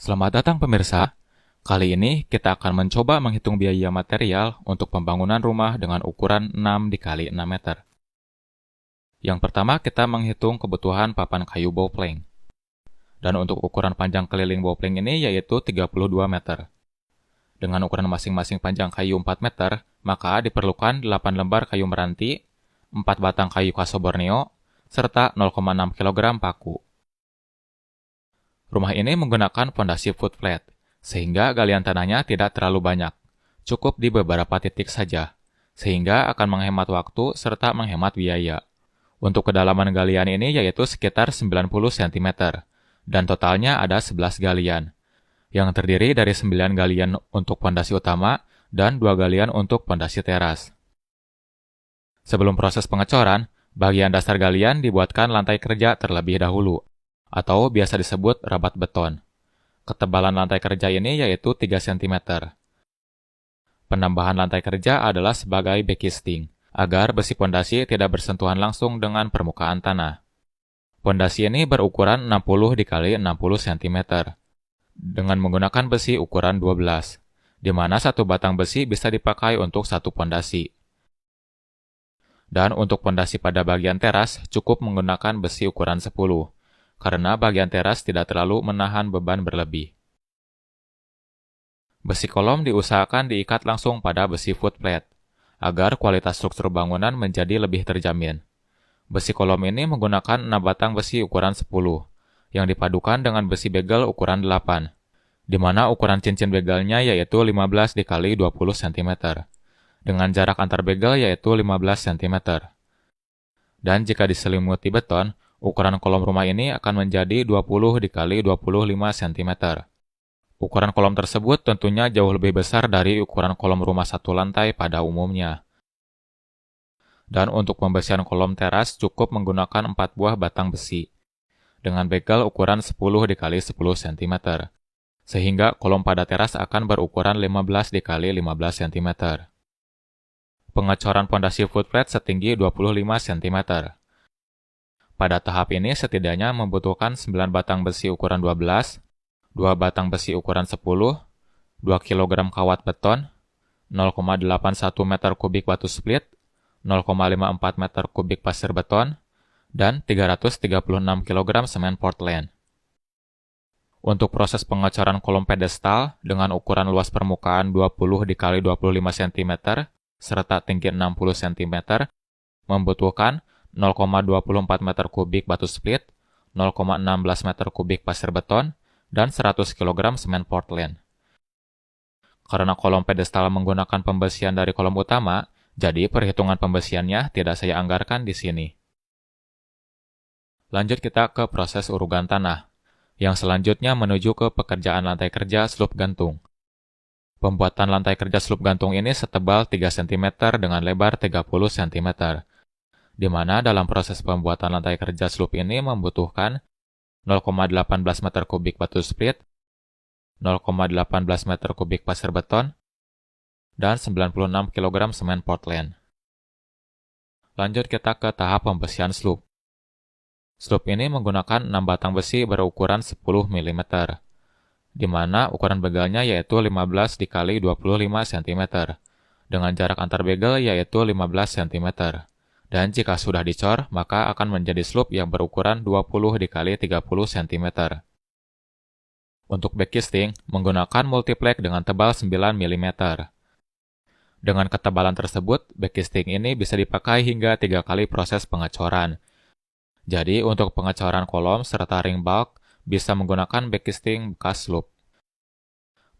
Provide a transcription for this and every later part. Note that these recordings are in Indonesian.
Selamat datang pemirsa. Kali ini kita akan mencoba menghitung biaya material untuk pembangunan rumah dengan ukuran 6 dikali 6 meter. Yang pertama kita menghitung kebutuhan papan kayu bowplank. Dan untuk ukuran panjang keliling bowplank ini yaitu 32 meter. Dengan ukuran masing-masing panjang kayu 4 meter, maka diperlukan 8 lembar kayu meranti, 4 batang kayu kaso Borneo, serta 0,6 kg paku. Rumah ini menggunakan fondasi foot flat, sehingga galian tanahnya tidak terlalu banyak, cukup di beberapa titik saja, sehingga akan menghemat waktu serta menghemat biaya. Untuk kedalaman galian ini yaitu sekitar 90 cm, dan totalnya ada 11 galian, yang terdiri dari 9 galian untuk fondasi utama dan 2 galian untuk fondasi teras. Sebelum proses pengecoran, bagian dasar galian dibuatkan lantai kerja terlebih dahulu, atau biasa disebut rabat beton. Ketebalan lantai kerja ini yaitu 3 cm. Penambahan lantai kerja adalah sebagai backisting, agar besi pondasi tidak bersentuhan langsung dengan permukaan tanah. Pondasi ini berukuran 60 dikali 60 cm, dengan menggunakan besi ukuran 12, di mana satu batang besi bisa dipakai untuk satu pondasi. Dan untuk pondasi pada bagian teras cukup menggunakan besi ukuran 10, karena bagian teras tidak terlalu menahan beban berlebih. Besi kolom diusahakan diikat langsung pada besi foot flat, agar kualitas struktur bangunan menjadi lebih terjamin. Besi kolom ini menggunakan 6 batang besi ukuran 10, yang dipadukan dengan besi begel ukuran 8, di mana ukuran cincin begelnya yaitu 15 dikali 20 cm, dengan jarak antar begel yaitu 15 cm. Dan jika diselimuti beton, ukuran kolom rumah ini akan menjadi 20 dikali 25 cm. Ukuran kolom tersebut tentunya jauh lebih besar dari ukuran kolom rumah satu lantai pada umumnya. Dan untuk pembesian kolom teras cukup menggunakan 4 buah batang besi, dengan begel ukuran 10 dikali 10 cm, sehingga kolom pada teras akan berukuran 15 dikali 15 cm. Pengecoran pondasi foot flat setinggi 25 cm. Pada tahap ini setidaknya membutuhkan 9 batang besi ukuran 12, 2 batang besi ukuran 10, 2 kg kawat beton, 0,81 meter kubik batu split, 0,54 meter kubik pasir beton, dan 336 kg semen Portland. Untuk proses pengecoran kolom pedestal dengan ukuran luas permukaan 20 dikali 25 cm serta tinggi 60 cm membutuhkan 0,24 meter kubik batu split, 0,16 meter kubik pasir beton, dan 100 kg semen Portland. Karena kolom pedestal menggunakan pembesian dari kolom utama, jadi perhitungan pembesiannya tidak saya anggarkan di sini. Lanjut kita ke proses urugan tanah, yang selanjutnya menuju ke pekerjaan lantai kerja slup gantung. Pembuatan lantai kerja slup gantung ini setebal 3 cm dengan lebar 30 cm. Di mana dalam proses pembuatan lantai kerja slup ini membutuhkan 0,18 meter kubik batu split, 0,18 meter kubik pasir beton, dan 96 kg semen Portland. Lanjut kita ke tahap pembesian slup. Slup ini menggunakan 6 batang besi berukuran 10 mm, di mana ukuran begelnya yaitu 15 dikali 25 cm, dengan jarak antar begel yaitu 15 cm. Dan jika sudah dicor, maka akan menjadi slup yang berukuran 20 dikali 30 cm. Untuk backisting, menggunakan multiplex dengan tebal 9 mm. Dengan ketebalan tersebut, backisting ini bisa dipakai hingga 3 kali proses pengecoran. Jadi, untuk pengecoran kolom serta ring bulk, bisa menggunakan backisting bekas slup.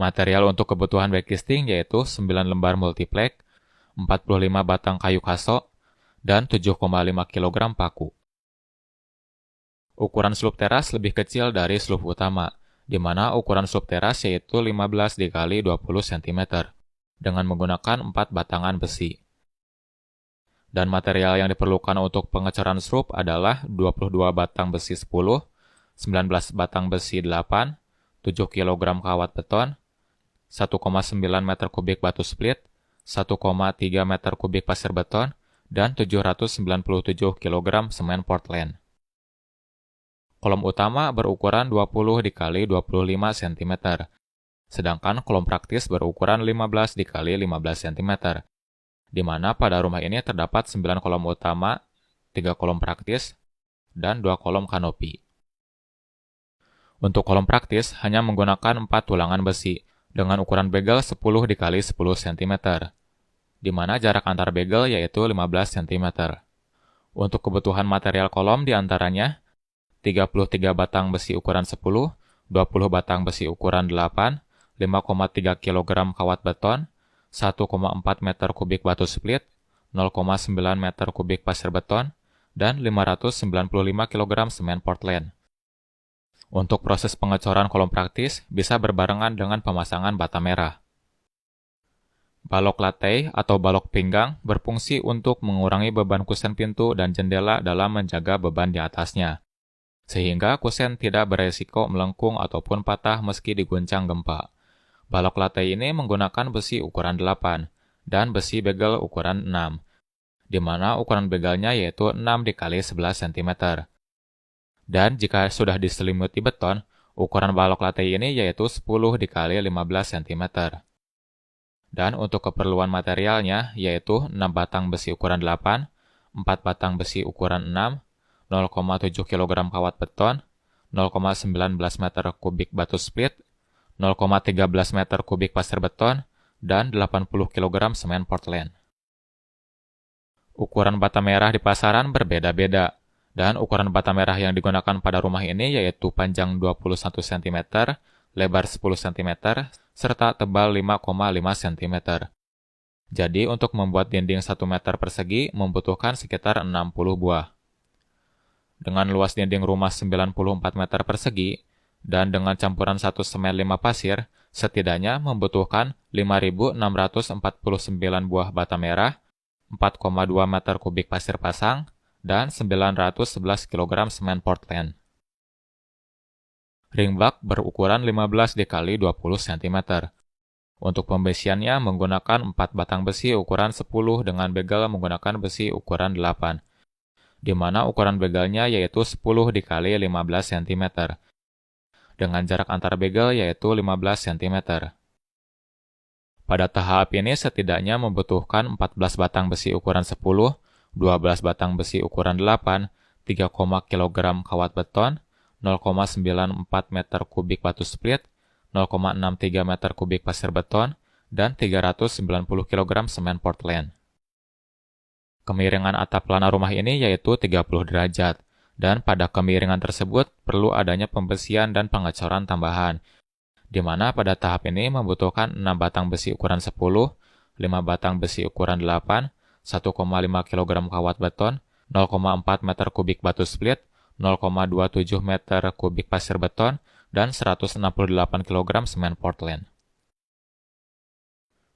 Material untuk kebutuhan backisting yaitu 9 lembar multiplex, 45 batang kayu kaso, dan 7,5 kg paku. Ukuran slup teras lebih kecil dari slup utama, di mana ukuran slup teras yaitu 15 dikali 20 cm, dengan menggunakan 4 batangan besi. Dan material yang diperlukan untuk pengecoran slup adalah 22 batang besi 10, 19 batang besi 8, 7 kg kawat beton, 1,9 meter kubik batu split, 1,3 meter kubik pasir beton, dan 797 kg semen Portland. Kolom utama berukuran 20 dikali 25 cm, sedangkan kolom praktis berukuran 15 dikali 15 cm, di mana pada rumah ini terdapat 9 kolom utama, 3 kolom praktis, dan 2 kolom kanopi. Untuk kolom praktis hanya menggunakan 4 tulangan besi dengan ukuran begel 10 dikali 10 cm, di mana jarak antar begel yaitu 15 cm. Untuk kebutuhan material kolom diantaranya 33 batang besi ukuran 10, 20 batang besi ukuran 8, 5,3 kg kawat beton, 1,4 meter kubik batu split, 0,9 meter kubik pasir beton, dan 595 kg semen Portland. Untuk proses pengecoran kolom praktis bisa berbarengan dengan pemasangan bata merah. Balok latte atau balok pinggang berfungsi untuk mengurangi beban kusen pintu dan jendela dalam menjaga beban di atasnya, sehingga kusen tidak beresiko melengkung ataupun patah meski diguncang gempa. Balok latte ini menggunakan besi ukuran 8 dan besi begel ukuran 6, di mana ukuran begelnya yaitu 6 dikali 11 cm. Dan jika sudah diselimuti beton, ukuran balok latte ini yaitu 10 dikali 15 cm. Dan untuk keperluan materialnya yaitu 6 batang besi ukuran 8, 4 batang besi ukuran 6, 0,7 kg kawat beton, 0,19 meter kubik batu split, 0,13 meter kubik pasir beton, dan 80 kg semen Portland. Ukuran bata merah di pasaran berbeda-beda, dan ukuran bata merah yang digunakan pada rumah ini yaitu panjang 21 cm, lebar 10 cm, serta tebal 5,5 cm. Jadi untuk membuat dinding 1 meter persegi membutuhkan sekitar 60 buah. Dengan luas dinding rumah 94 meter persegi, dan dengan campuran 1 semen 5 pasir, setidaknya membutuhkan 5.649 buah bata merah, 4,2 meter kubik pasir pasang, dan 911 kg semen Portland. Ring bak berukuran 15 dikali 20 cm. Untuk pembesiannya menggunakan 4 batang besi ukuran 10 dengan begel menggunakan besi ukuran 8, di mana ukuran begelnya yaitu 10 dikali 15 cm, dengan jarak antar begel yaitu 15 cm. Pada tahap ini setidaknya membutuhkan 14 batang besi ukuran 10, 12 batang besi ukuran 8, 3, kg kawat beton, 0,94 meter kubik batu split, 0,63 meter kubik pasir beton, dan 390 kg semen Portland. Kemiringan atap pelana rumah ini yaitu 30 derajat, dan pada kemiringan tersebut perlu adanya pembesian dan pengecoran tambahan, di mana pada tahap ini membutuhkan 6 batang besi ukuran 10, 5 batang besi ukuran 8, 1,5 kg kawat beton, 0,4 meter kubik batu split, 0,27 meter kubik pasir beton, dan 168 kg semen Portland.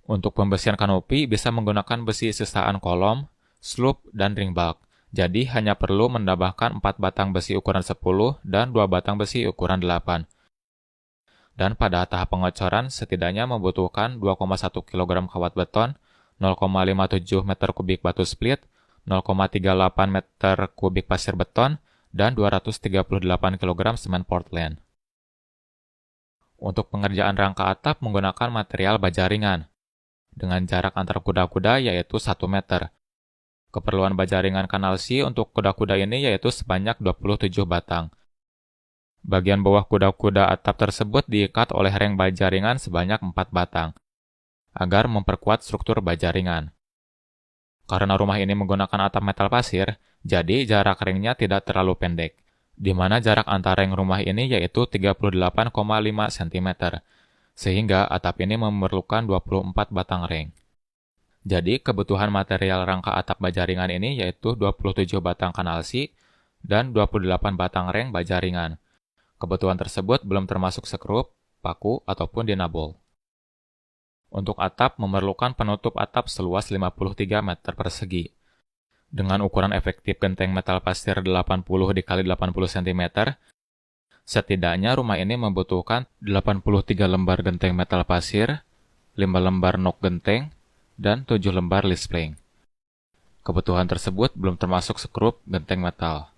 Untuk pembesian kanopi bisa menggunakan besi sisaan kolom, sloop, dan ring bulk. Jadi hanya perlu menambahkan 4 batang besi ukuran 10 dan 2 batang besi ukuran 8. Dan pada tahap pengecoran setidaknya membutuhkan 2,1 kg kawat beton, 0,57 meter kubik batu split, 0,38 meter kubik pasir beton, dan 238 kg semen Portland. Untuk pengerjaan rangka atap menggunakan material baja ringan, dengan jarak antar kuda-kuda yaitu 1 meter. Keperluan baja ringan kanal C untuk kuda-kuda ini yaitu sebanyak 27 batang. Bagian bawah kuda-kuda atap tersebut diikat oleh reng baja ringan sebanyak 4 batang, agar memperkuat struktur baja ringan. Karena rumah ini menggunakan atap metal pasir, jadi jarak rengnya tidak terlalu pendek, di mana jarak antar reng rumah ini yaitu 38,5 cm, sehingga atap ini memerlukan 24 batang reng. Jadi kebutuhan material rangka atap baja ringan ini yaitu 27 batang kanal C dan 28 batang reng baja ringan. Kebutuhan tersebut belum termasuk sekrup, paku, ataupun dinabol. Untuk atap memerlukan penutup atap seluas 53 meter persegi. Dengan ukuran efektif genteng metal pasir 80 x 80 cm, setidaknya rumah ini membutuhkan 83 lembar genteng metal pasir, 5 lembar nok genteng, dan 7 lembar list plank. Kebutuhan tersebut belum termasuk sekrup genteng metal.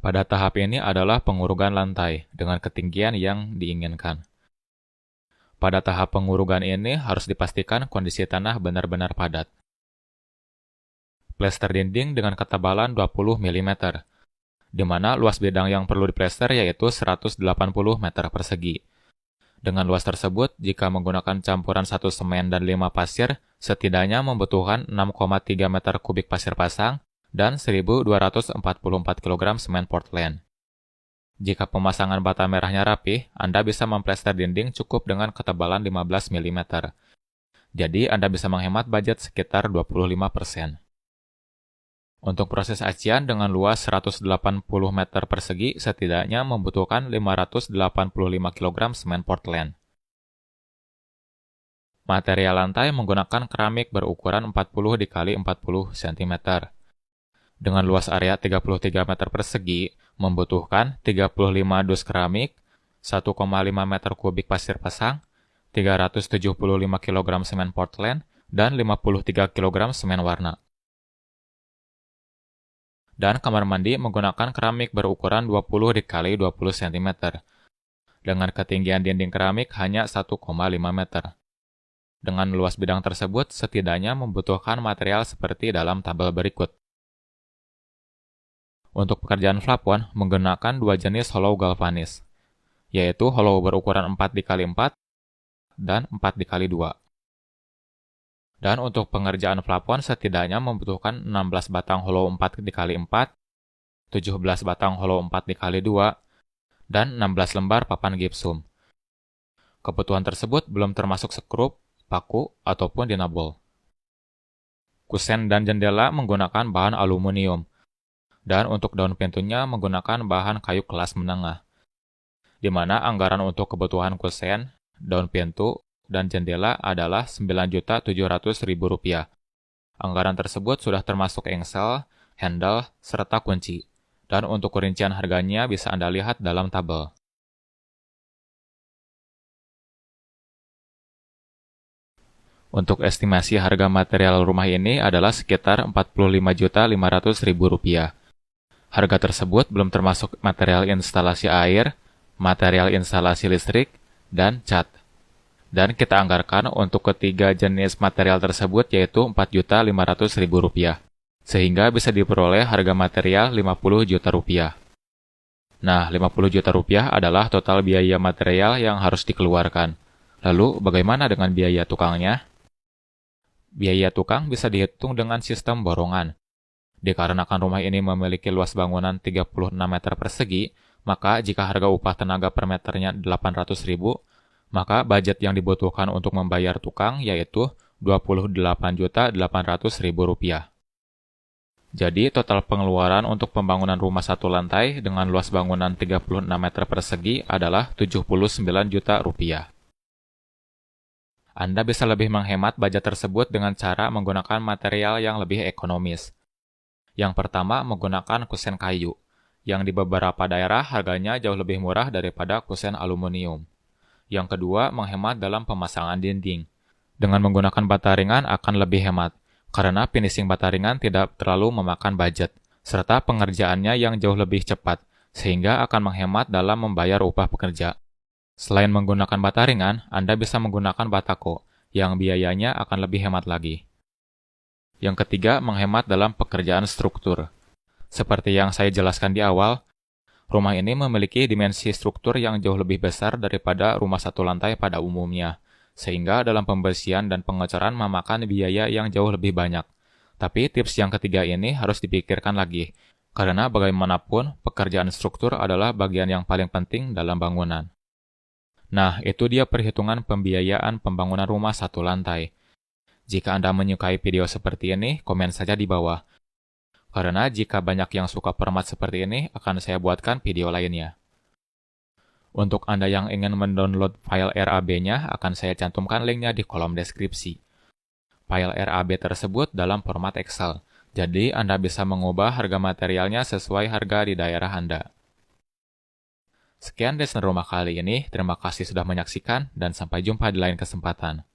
Pada tahap ini adalah pengurugan lantai dengan ketinggian yang diinginkan. Pada tahap pengurugan ini harus dipastikan kondisi tanah benar-benar padat. Plester dinding dengan ketebalan 20 mm, di mana luas bidang yang perlu diplester yaitu 180 meter persegi. Dengan luas tersebut, jika menggunakan campuran 1 semen dan 5 pasir, setidaknya membutuhkan 6,3 meter kubik pasir pasang dan 1.244 kg semen Portland. Jika pemasangan bata merahnya rapi, Anda bisa memplester dinding cukup dengan ketebalan 15 mm. Jadi, Anda bisa menghemat budget sekitar 25%. Untuk proses acian dengan luas 180 meter persegi, setidaknya membutuhkan 585 kg semen Portland. Material lantai menggunakan keramik berukuran 40 x 40 cm. Dengan luas area 33 meter persegi, membutuhkan 35 dus keramik, 1,5 meter kubik pasir pasang, 375 kg semen Portland, dan 53 kg semen warna. Dan kamar mandi menggunakan keramik berukuran 20 x 20 cm. Dengan ketinggian dinding keramik hanya 1,5 meter. Dengan luas bidang tersebut, setidaknya membutuhkan material seperti dalam tabel berikut. Untuk pekerjaan plafon, menggunakan dua jenis hollow galvanis, yaitu hollow berukuran 4 x 4 dan 4 x 2. Dan untuk pengerjaan plafon setidaknya membutuhkan 16 batang hollow 4 x 4, 17 batang hollow 4 x 2, dan 16 lembar papan gipsum. Kebutuhan tersebut belum termasuk sekrup, paku, ataupun dinabol. Kusen dan jendela menggunakan bahan aluminium. Dan untuk daun pintunya menggunakan bahan kayu kelas menengah, di mana anggaran untuk kebutuhan kusen, daun pintu, dan jendela adalah Rp9.700.000. Anggaran tersebut sudah termasuk engsel, handle, serta kunci, dan untuk rincian harganya bisa Anda lihat dalam tabel. Untuk estimasi harga material rumah ini adalah sekitar Rp45.500.000. Harga tersebut belum termasuk material instalasi air, material instalasi listrik, dan cat. Dan kita anggarkan untuk ketiga jenis material tersebut yaitu Rp4.500.000, sehingga bisa diperoleh harga material Rp50 juta. Nah, Rp50 juta adalah total biaya material yang harus dikeluarkan. Lalu, bagaimana dengan biaya tukangnya? Biaya tukang bisa dihitung dengan sistem borongan. Dikarenakan rumah ini memiliki luas bangunan 36 meter persegi, maka jika harga upah tenaga per meternya Rp800.000, maka budget yang dibutuhkan untuk membayar tukang yaitu Rp28.800.000. Jadi, total pengeluaran untuk pembangunan rumah satu lantai dengan luas bangunan 36 meter persegi adalah Rp79 juta. Anda bisa lebih menghemat budget tersebut dengan cara menggunakan material yang lebih ekonomis. Yang pertama, menggunakan kusen kayu, yang di beberapa daerah harganya jauh lebih murah daripada kusen aluminium. Yang kedua, menghemat dalam pemasangan dinding. Dengan menggunakan bata ringan akan lebih hemat, karena finishing bata ringan tidak terlalu memakan budget, serta pengerjaannya yang jauh lebih cepat, sehingga akan menghemat dalam membayar upah pekerja. Selain menggunakan bata ringan, Anda bisa menggunakan batako, yang biayanya akan lebih hemat lagi. Yang ketiga, menghemat dalam pekerjaan struktur. Seperti yang saya jelaskan di awal, rumah ini memiliki dimensi struktur yang jauh lebih besar daripada rumah satu lantai pada umumnya, sehingga dalam pembersihan dan pengecoran memakan biaya yang jauh lebih banyak. Tapi tips yang ketiga ini harus dipikirkan lagi, karena bagaimanapun pekerjaan struktur adalah bagian yang paling penting dalam bangunan. Nah, itu dia perhitungan pembiayaan pembangunan rumah satu lantai. Jika Anda menyukai video seperti ini, komen saja di bawah. Karena jika banyak yang suka format seperti ini, akan saya buatkan video lainnya. Untuk Anda yang ingin mendownload file RAB-nya, akan saya cantumkan linknya di kolom deskripsi. File RAB tersebut dalam format Excel, jadi Anda bisa mengubah harga materialnya sesuai harga di daerah Anda. Sekian desain rumah kali ini, terima kasih sudah menyaksikan, dan sampai jumpa di lain kesempatan.